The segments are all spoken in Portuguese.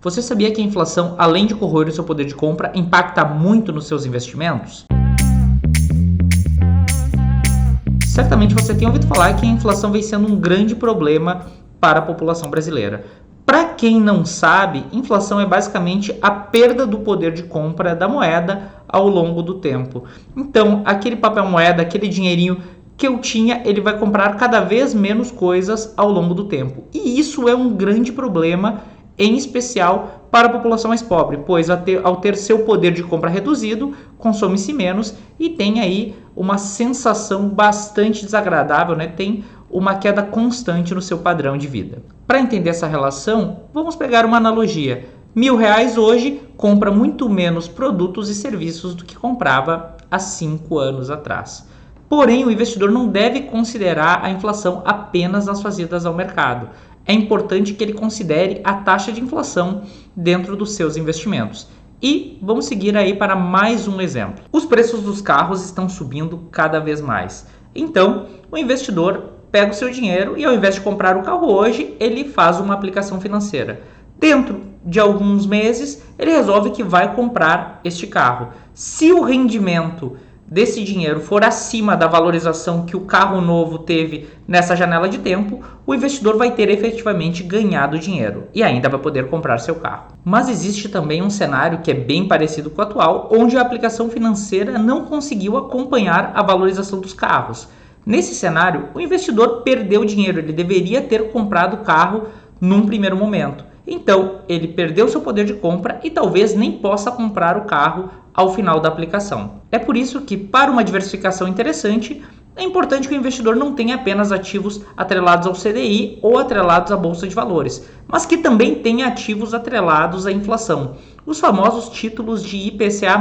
Você sabia que a inflação, além de corroer o seu poder de compra, impacta muito nos seus investimentos? Certamente você tem ouvido falar que a inflação vem sendo um grande problema para a população brasileira. Para quem não sabe, inflação é basicamente a perda do poder de compra da moeda ao longo do tempo. Então, aquele papel moeda, aquele dinheirinho que eu tinha, ele vai comprar cada vez menos coisas ao longo do tempo. E isso é um grande problema, em especial para a população mais pobre, pois ao ter seu poder de compra reduzido, consome-se menos e tem aí uma sensação bastante desagradável, né? Tem uma queda constante no seu padrão de vida. Para entender essa relação, vamos pegar uma analogia. R$1.000 hoje compra muito menos produtos e serviços do que comprava há 5 anos atrás. Porém, o investidor não deve considerar a inflação apenas nas suas idas ao mercado. É importante que ele considere a taxa de inflação dentro dos seus investimentos. E vamos seguir aí para mais um exemplo. Os preços dos carros estão subindo cada vez mais. Então, o investidor pega o seu dinheiro e ao invés de comprar o carro hoje, ele faz uma aplicação financeira. Dentro de alguns meses, ele resolve que vai comprar este carro. Se o rendimento desse dinheiro for acima da valorização que o carro novo teve nessa janela de tempo, o investidor vai ter efetivamente ganhado dinheiro e ainda vai poder comprar seu carro. Mas existe também um cenário que é bem parecido com o atual, onde a aplicação financeira não conseguiu acompanhar a valorização dos carros. Nesse cenário, o investidor perdeu dinheiro, ele deveria ter comprado o carro num primeiro momento. Então, ele perdeu seu poder de compra e talvez nem possa comprar o carro ao final da aplicação. É por isso que, para uma diversificação interessante, é importante que o investidor não tenha apenas ativos atrelados ao CDI ou atrelados à Bolsa de Valores, mas que também tenha ativos atrelados à inflação, os famosos títulos de IPCA+,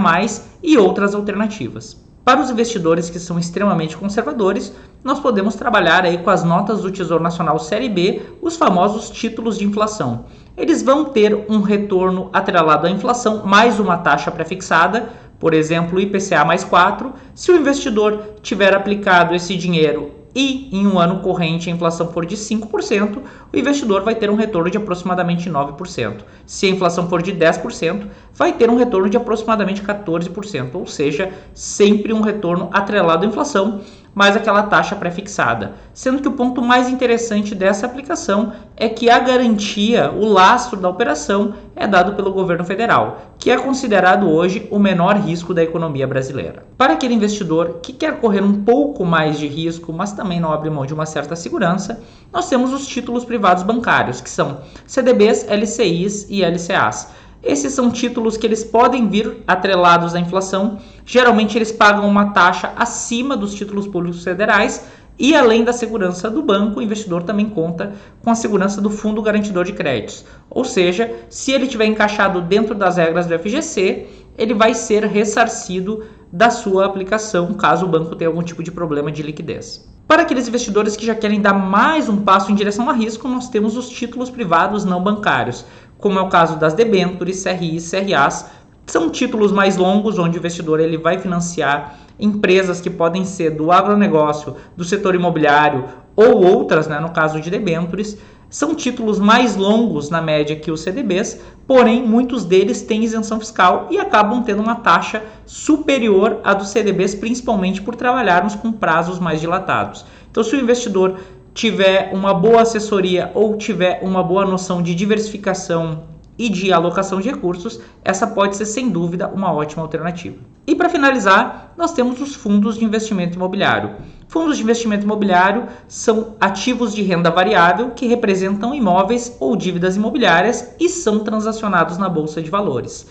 e outras alternativas. Para os investidores que são extremamente conservadores, nós podemos trabalhar aí com as notas do Tesouro Nacional Série B, os famosos títulos de inflação. Eles vão ter um retorno atrelado à inflação mais uma taxa pré-fixada, por exemplo, IPCA mais 4. Se o investidor tiver aplicado esse dinheiro e em um ano corrente a inflação for de 5%, o investidor vai ter um retorno de aproximadamente 9%. Se a inflação for de 10%, vai ter um retorno de aproximadamente 14%, ou seja, sempre um retorno atrelado à inflação, mais aquela taxa pré-fixada. Sendo que o ponto mais interessante dessa aplicação é que a garantia, o lastro da operação, é dado pelo governo federal, que é considerado hoje o menor risco da economia brasileira. Para aquele investidor que quer correr um pouco mais de risco, mas também não abre mão de uma certa segurança, nós temos os títulos privados bancários, que são CDBs, LCIs e LCAs. Esses são títulos que eles podem vir atrelados à inflação. Geralmente eles pagam uma taxa acima dos títulos públicos federais e, além da segurança do banco, o investidor também conta com a segurança do Fundo Garantidor de Créditos. Ou seja, se ele estiver encaixado dentro das regras do FGC, ele vai ser ressarcido da sua aplicação caso o banco tenha algum tipo de problema de liquidez. Para aqueles investidores que já querem dar mais um passo em direção a risco, nós temos os títulos privados não bancários, como é o caso das debêntures, CRIs, CRAs. São títulos mais longos, onde o investidor ele vai financiar empresas que podem ser do agronegócio, do setor imobiliário ou outras, no caso de debêntures. São títulos mais longos na média que os CDBs, porém muitos deles têm isenção fiscal e acabam tendo uma taxa superior à dos CDBs, principalmente por trabalharmos com prazos mais dilatados. Então, se o investidor tiver uma boa assessoria ou tiver uma boa noção de diversificação e de alocação de recursos, essa pode ser sem dúvida uma ótima alternativa. E para finalizar, nós temos os fundos de investimento imobiliário. Fundos de investimento imobiliário são ativos de renda variável que representam imóveis ou dívidas imobiliárias e são transacionados na Bolsa de Valores.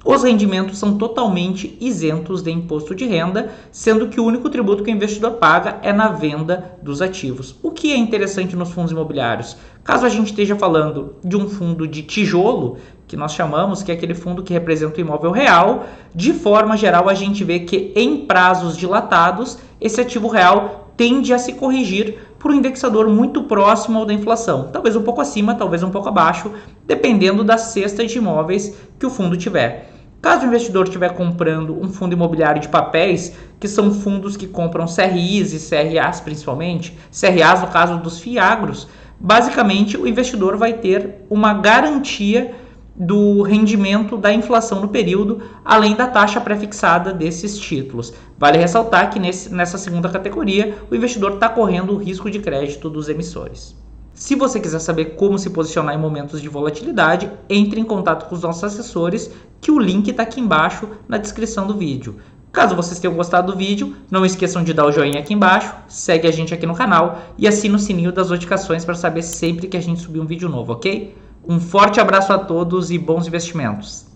Os rendimentos são totalmente isentos de imposto de renda, sendo que o único tributo que o investidor paga é na venda dos ativos. O que é interessante nos fundos imobiliários? Caso a gente esteja falando de um fundo de tijolo, que nós chamamos, que é aquele fundo que representa o imóvel real, de forma geral a gente vê que em prazos dilatados, esse ativo real tende a se corrigir por um indexador muito próximo ao da inflação, talvez um pouco acima, talvez um pouco abaixo, dependendo da cesta de imóveis que o fundo tiver. Caso o investidor estiver comprando um fundo imobiliário de papéis, que são fundos que compram CRIs e CRAs principalmente, CRAs no caso dos FIAGROS, basicamente o investidor vai ter uma garantia do rendimento da inflação no período, além da taxa pré-fixada desses títulos. Vale ressaltar que nessa segunda categoria, o investidor está correndo o risco de crédito dos emissores. Se você quiser saber como se posicionar em momentos de volatilidade, entre em contato com os nossos assessores, que o link está aqui embaixo na descrição do vídeo. Caso vocês tenham gostado do vídeo, não esqueçam de dar o joinha aqui embaixo, segue a gente aqui no canal e assina o sininho das notificações para saber sempre que a gente subir um vídeo novo, ok? Um forte abraço a todos e bons investimentos!